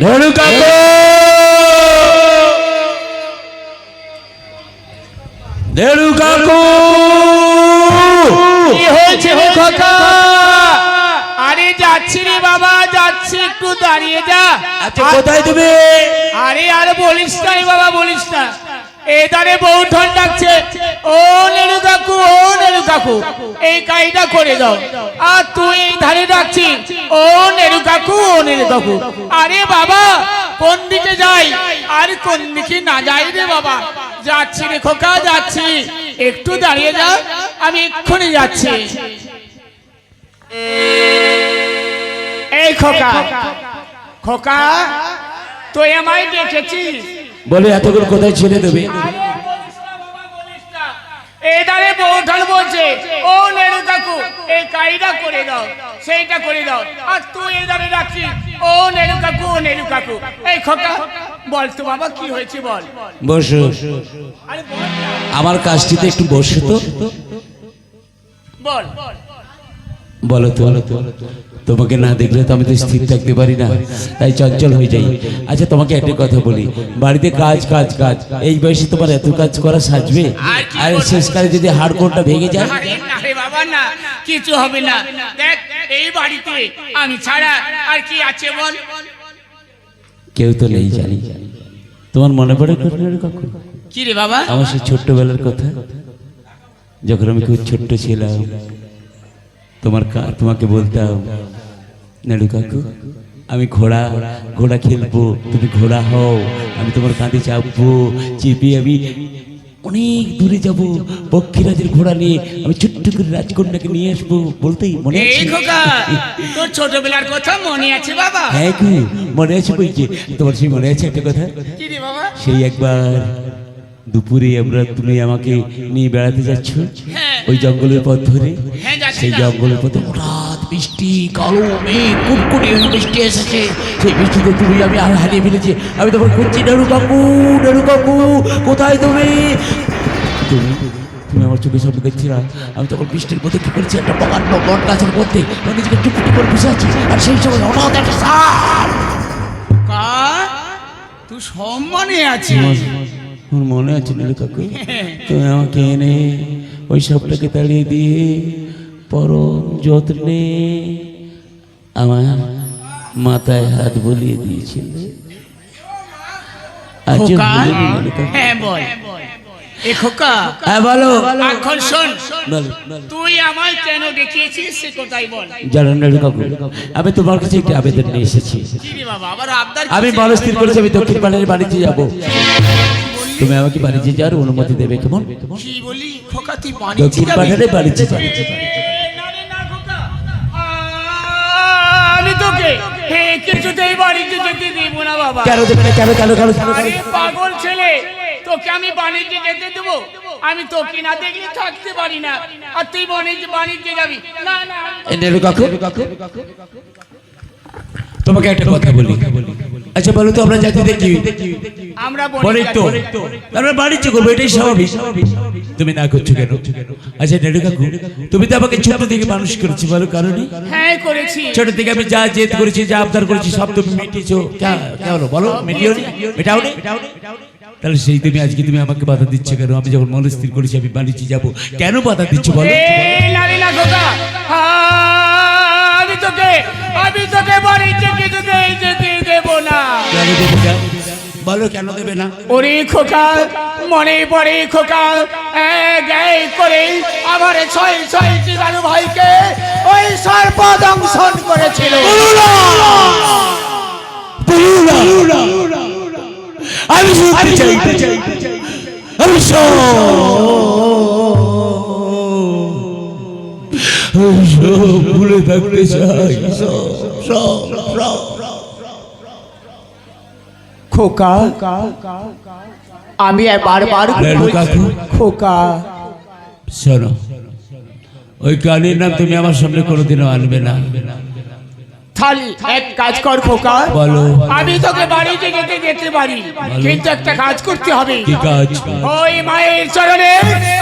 নেড়ু কাকু নেড়ু কাকু কি হয়েছে রে খোকা? আরে যাচ্ছি রে বাবা, যাচ্ছি, একটু দাঁড়িয়ে যা। আচ্ছা কোথায় তুমি? আরে আর বলিস না রে বাবা, বলিস না। এধারে বউ ঠন ডাকছে, ও নেড়ু কাকু, ও নেড়ু কাকু, এই কাজটা করে দাও। আর তুই এই ধারে ডাকছি, ও নেড়ু কাকু, ও নেড়ু কাকু। আরে বাবা, কোন দিকে যাই আর কোন দিকে না যাই রে বাবা? যাচ্ছি রে খোকা, যাচ্ছি, একটু দাঁড়িয়ে যা, আমি এক্ষুনি যাচ্ছি। এই খোকা, খোকা, তুই আমায় দেখেছিস? বলে এতগুলো কোথায় ছেড়ে দেবে? এধারে বউঠান বলছে, ও নেড়ু কাকু, এই কাজটা করে দাও, সেইটা করে দাও। আর তুই এধারে রাখছিস, ও নেড়ু কাকু, ও নেড়ু কাকু। এই খোকা, বল তো বাবা, কি হয়েছে বল। বসো, আরে বল না। আমার কাজটিতে একটু বসো তো। বল। বলো তো, তোমাকে না দেখলে তো আমি তো স্থির থাকতে পারি না, তাই চঞ্চল হয়ে যাই। আচ্ছা তোমাকে একটা কথা বলি, বাড়িতে কাজ কাজ কাজ, এই বয়সে তোমার এত কাজ করা সাজবে? আর শেষকালে যদি হাড়কোড়টা ভেঙে যায়? আরে না রে বাবা, না, কিছু হবে না। দেখ, এই বাড়িতে আমি ছাড়া আর কি আছে বল? কেউ তো নেই জানি। তোমার মনে পড়ে কাকু কি রে বাবা? আমার সেই ছোট্টবেলার কথা, যখন আমি খুব ছোট্ট ছিলাম, তোমাকে বলতাম, নেড়ু কাকু আমি ঘোড়া খেলবো, তুমি ঘোড়া হও, আমি তোমার কাঁধে চাপবো, চেপে আমি অনেক দূরে যাব, পক্ষীরাজের ঘোড়া নিয়ে আমি ছোট্ট করে রাজকন্যাকে নিয়ে আসবো, বলতেই মনে আছে? তোর ছোটবেলার কথা মনে আছে বাবা? হ্যাঁ গো, মনে আছে বলছি। তোমার সেই মনে আছে একটা কথা? কি রে বাবা? সেই একবার দুপুরে তুমি আমাকে নিয়ে বেড়াতে যাচ্ছ ওই জঙ্গলের পথ ধরে, সেই জঙ্গলের পথে হঠাৎ বৃষ্টি, কালো মেঘ, কুটকুটি বৃষ্টি এসেছে। সেই বৃষ্টিতে তুমি আমি আর হারিয়ে ফেলেছি। আমি তোমার খুঁজছি, নেড়ু কাকু, নেড়ু কাকু কোথায় তুমি? তুমি তুমি আমার চোখের সামনে দেখছি না। আমি তখন বৃষ্টির মধ্যে কি করেছি, একটা বট গাছের মধ্যে নিজেকে টুকটুক করে বসে আছি। আর সেই সময় হঠাৎ একটা সাপ। তুই সম্মানে আছিস? আমার মনে আছে নেড়ু কাকু, তুমি আমাকে এনে ওই সাপটাকে তাড়িয়ে দিয়ে পরম যত্নে আমার মাথায় হাত বলিয়ে দিয়েছিল। হ্যাঁ বল। এ খোকা, হ্যাঁ বলো। এখন শোন, বলো। তুই আমায় কেন দেখিয়েছিস সে কোথায় বল। জানো নেড়ু কাকু, আমি তোমার কাছে একটি আবেদন নিয়ে এসেছি। কি রে বাবা, আবার আবদার? আমি মনস্থির করেছি আমি দক্ষিণ পাড়ার বাড়িতে যাব। তুমি আমাকে বাড়িতে যাওয়ার অনুমতি দেবে কেমন? কি বলি খোকা, তুই দক্ষিণ পাড়ারে বাড়িতে যাব। আমি তোকে কিছুতেই বাড়িতে যেতে দেব না বাবা। কেন দেবে না? কেন কেন কেন? আরে পাগল ছেলে, তোকে আমি বাণিজ্যে যেতে দেবো? আমি তোকে না দেখলে থাকতে পারি না, আর তুই বাণিজ্যে যাবি না? না নেড়ু কাকু, তোমাকে একটা কথা বলি। আচ্ছা বলো তো, আমরা জাতিতে কি? আমরা বলি তো আমরা বাণিজ্য করবো, এটাই স্বাভাবিক। তুমি না করছো কেন? আচ্ছা নেড়ু কাকু, তুমি তো আমাকে ছোট থেকে মানুষ করেছি, বলো কারণে? হ্যাঁ করেছি। ছোট থেকে আমি যা জেদ করেছি, যা আবদার করেছি, সব তুমি মিটিয়েছো। কেন বলো? মেটাও নি? তাহলে সেই আজকে তুমি আমাকে বাধা দিচ্ছ কেন? আমি যখন মনস্থির করেছি আমি বাণিজ্যে যাবো, কেন বাধা দিচ্ছ বলো? না খোকা, আমি তোকে বাণিজ্যে কিছুতেই যেতে দেব না। কেন দেবে না? বলো কেন দেবে না? ওরে খোকা, মনে পড়ে খোকা, করে আমার ছয় জীবাণু ভাইকে ওই সর্প দংশন করেছিল। আমি শুনতে চাই, আমি সব ভুলে থাকতে চাই। খোকা, আমি বারবার খোকা, শোনো, ওই কালীর নাম তুমি আমার সামনে কোনোদিনও আনবে না। তাহলে এক কাজ কর খোকা, বলো। আমি তোকে বাড়িতে যেতে পারি, কিন্তু একটা কাজ করতে হবে। কি কাজ? ওই মায়ের চরণে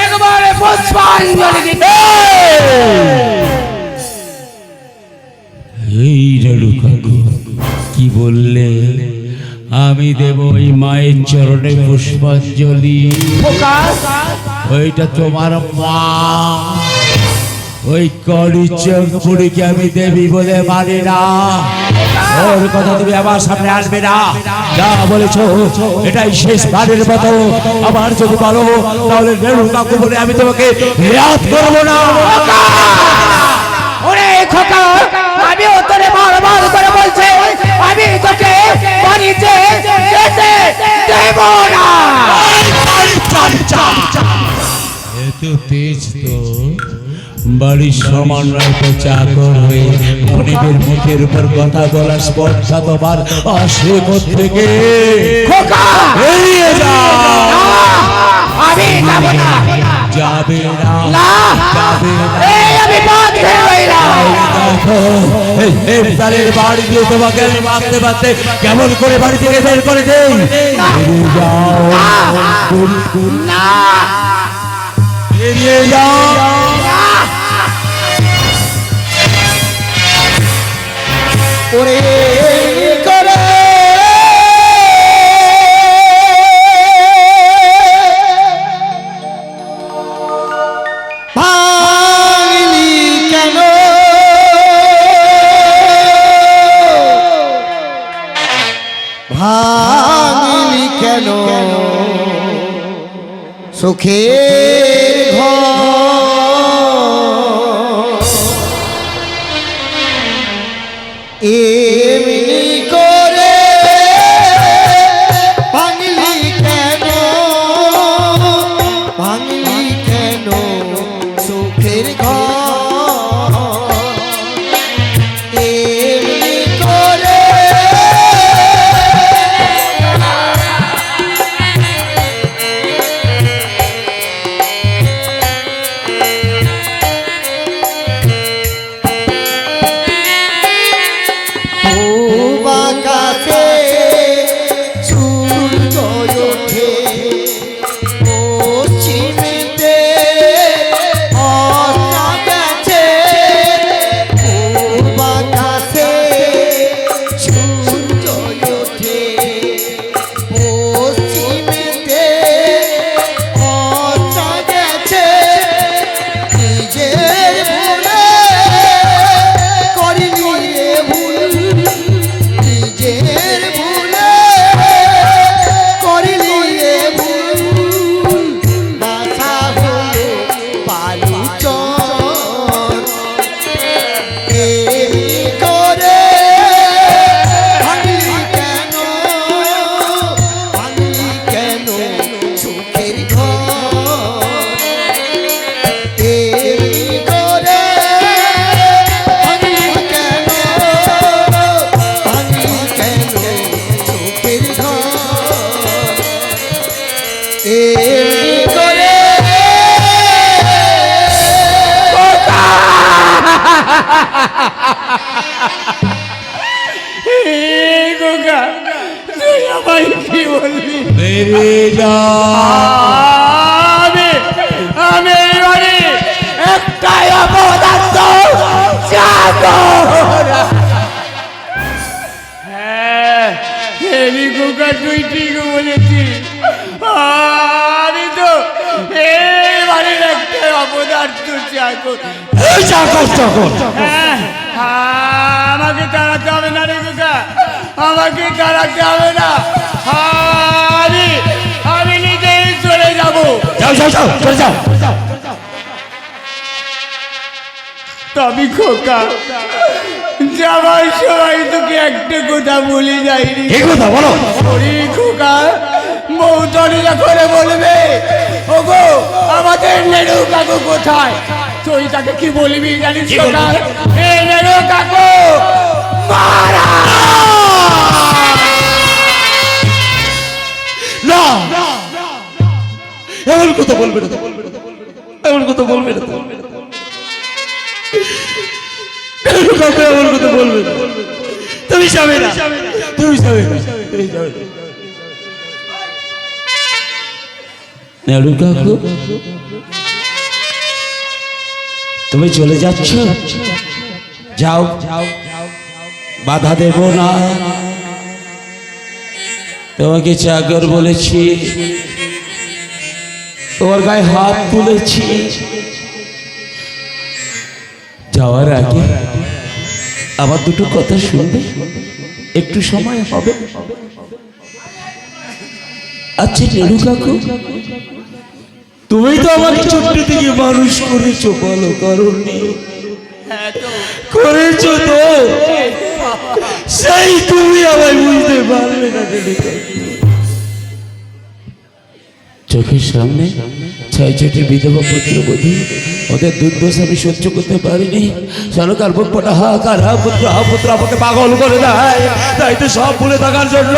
একবারে পুষ্পাঞ্জলি দিতে। এই নেড়ু কাকু, কি বললে? আমি দেব ওই মায়ের চরণে পুষ্পাঞ্জলি। খোকা ওইটা তোমার মা, ওই কড়ি চোখ বুড়িকে আমি দেবী বলে মানি না। ওর কথা তুমি আমার সামনে আসবে না। যা বলেছো এটাই শেষ বারের মতো। আবার যদি বলো তাহলে নেড়ু কাকু বলে আমি তোমাকে ইয়াদ করবো না। ওরে খোকা, আমি তোরে বারবার করে বলছি, আমি তোকে বাড়িতে যেতে দেব না। এত তেজ তো বাড়ির সামান্য একটা চাকর হয়ে গরিবের মুখের উপর কথা বলার স্পর্ধা তোমার আসে কোত্থেকে? খোকা এড়িয়ে যাও। আমি যাব না। যাবে না, না, যাবে না। এই আমি বাদ হয়ে রইলাম। দেখো এই ইফতারের বাড়ি দিয়ে তোমাকে আমি মারতে মারতে কেমন করে বাড়ি থেকে বের করে দেই। এড়িয়ে যাও, না, এড়িয়ে যাও। ওরে করে ভাঙলি কেন? ভাঙলি কেন? সুখে এমনি করে ভাঙলি কেন? ভাঙলি কেন সুখের ঘর? এমনি করে বাঁকাতে সূর্য ওঠে পশ্চিমেতে অস্ত গেছে। বাঁকাতে সূর্য ওঠে পশ্চিমেতে অস্ত গেছে। নিজের ভুলে করিনি রে ভুল, নিজের ভুলে করিলি রে ভুল। বাছা হলো বালুচর এমনি করে ভাঙলি কেন? ভাঙলি কেন সুখের ঘর? এমনি করে ভাঙলি কেন? ভাঙলি কেন সুখের ঘর? এমনি করে গোগা, তুই আমায় কি বলবি? বেরিয়ে যাও। আমি এবারে একটাই অপদার্থ চাকর। হ্যাঁ, হেরি গোগা, তুই ঠিক বলেছিস। আমি তো এবারে একটাই অপদার্থ চাকর। হ্যাঁ, আমাকে তাড়াতে হবে না রে গোগা, আমাকে তাড়াতে হবে না। আমি নিজেই চলে যাবো। যাও যাও যাও চলে যাও। তবে খোকা, যাবার সময় তোকে একটা কথা বলে যাইনি। কি কথা বলো? ওরে খোকা, বউ দরজা করে বলবে, ওগো আমাদের নেড়ু কাকু কোথায়? তুই তাকে কি বলবি জানিস খোকা? এ নেড়ু কাকু মারা। না, এমন কথা বলবে না, এমন কথা বলবে না, এমন কথা বলবে না। তুমি যাবে না, তুমি যাবে না, তুমি যাবে না। নেড়ু কাকু, তুমি চলে যাচ্ছ? যাও, বাধা দেব না। তোমাকে চাকর বলেছি, তোমার গায়ে হাত তুলেছি। যাওয়ার আগে আবার দুটো কথা শুনবে, একটু সময় হবে? আচ্ছা নেড়ু কাকু, তুমি তো আমাকে ছোট্ট থেকে মানুষ করেছো, বলো করনি? করেছো তো, সেই তুমি আমায় বুঝতে পারলে না নেড়ু কাকু। চোখের সামনে ছয় ছয়টি বিধবা পুত্রবধূ, ওদের দুর্দশা আমি সহ্য করতে পারিনি। সরকার বুক পটা হাহাকার, হা পুত্র আমাকে পাগল করে দেয়। তাই তো সব ভুলে থাকার জন্য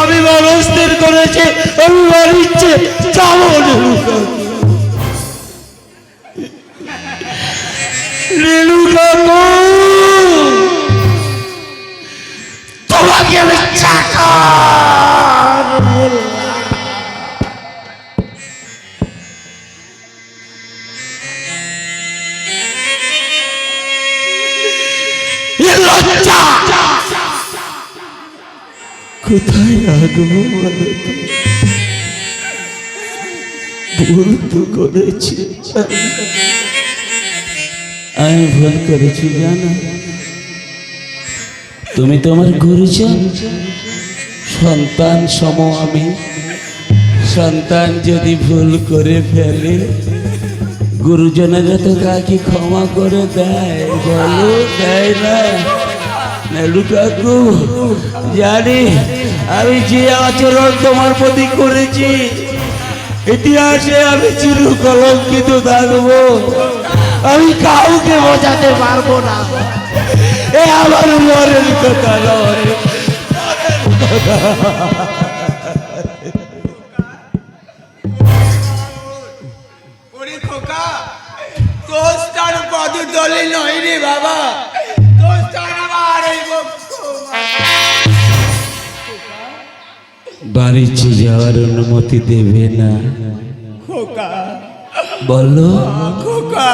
আমি মনস্থির করেছি, আমি আমার ইচ্ছে যাবো রেণু কাকু, তোমাকে আমি চাকর বললাম। কোথায় রাখবো বলো তো? ভুল তো করেছি, আমি ভুল করেছি জানো। তুমি তোমার গুরুজন, সন্তান সম আমি। সন্তান যদি ভুল করে ফেলে, গুরুজনেরা তো কাকে ক্ষমা করে দেয় বলো? দেয় না। নেড়ু কাকু, জানি আমি যে আচরণ তোমার প্রতি করেছি, ইতিহাসে আমি চির কলঙ্কিত থাকবো। আমি কাউকে বোঝাতে পারবো না, এ আমার মনের কথা নয়। দলে নয় রে বাবা, বাড়িতে যাওয়ার অনুমতি দেবে না? খোকা বলো। খোকা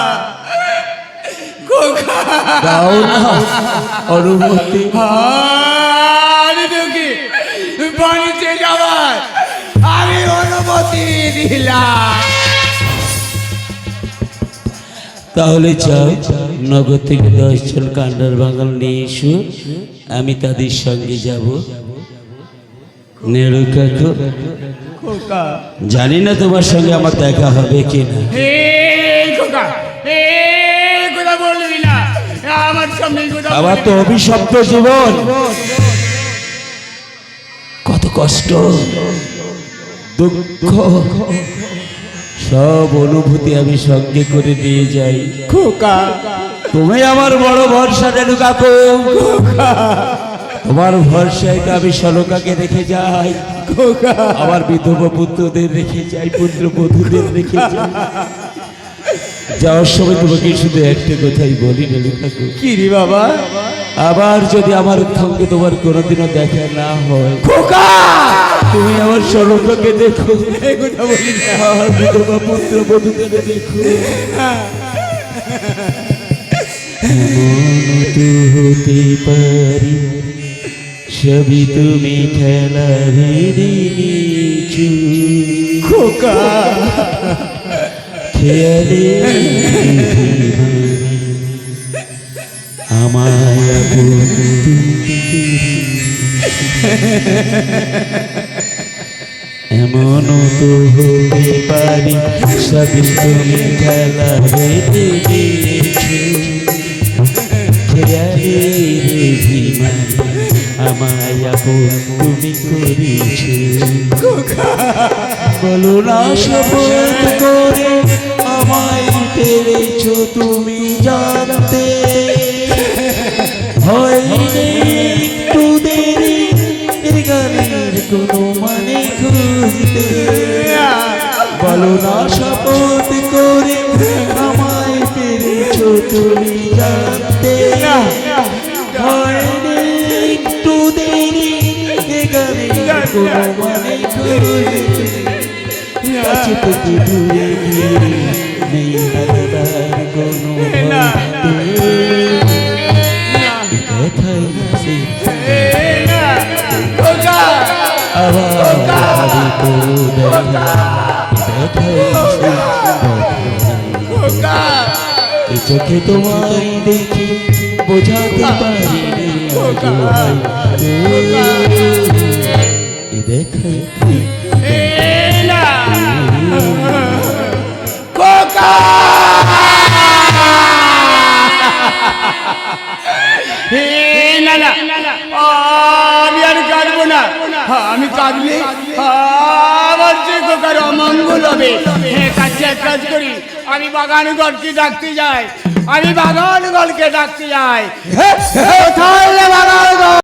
খোকা দাও না অনুমতি। বাড়িতে যাওয়ার আমি অনুমতি দিলাম। তাহলে যাও, নগর থেকে 10 জন কান্ডার বাঙাল নিয়ে এসো, আমি তাদের সঙ্গে যাব। নেড়ু কাকু, জানি না তোমার সঙ্গে আমার দেখা হবে কিনা। আমার তো অভিশপ্ত জীবন, কত কষ্ট দুঃখ সব অনুভূতি আমি সঙ্গে করে নিয়ে যাই। খোকা, তুমি আমার বড় ভরসা নেড়ু কাকু। তোমার ভরসায় তো আমি সনকাকে রেখে যাই, আমার বিধবা পুত্রদের রেখে যাই, পুত্র বধূদের রেখে যাই। যাওয়ার সময় তোমাকে শুধু একটা কথাই বলি নেড়ু কাকু। কি রে বাবা? আবার যদি আমার সঙ্গে তোমার কোনোদিনও দেখা না হয়, খোকা, তুমি আমার সনকাকে দেখো, আমার বিধবা পুত্র বধূদের দেখো। এমন তো হতে পারি সবই তুমি খেলার দিয়েছো খোকা, খেয়ালে আমায় এমন তো হতে পারি সবই তুমি খেলার দিয়েছো, খেয়ালে আমায় তুমি করেছো। বলো না শপথ করে আমায় পেরেছো তুমি জানতে, হয়নি একটু দেরি এর গানের কোনো মানে খুঁজতে। বলো না শপথ করে আমায় পেরেছো তুমি জানতে, হয়নি একটু দেরি এ গানের কোনো মানে খুঁজতে। কাছে থেকে দূরে গিয়ে নেই হারার কোনো খোকা আবার আমি তো এ চোখে তোমায় দেখি বোঝাতে পারি এ দেখে আমি আর কাঁদবো না। আমি কাঁদলে আমার যে কোকার অমঙ্গল হবে। এক কাজ করি, আমি বাগানগড়কে ডাকতে যাই। কোথায় বাগানগড়?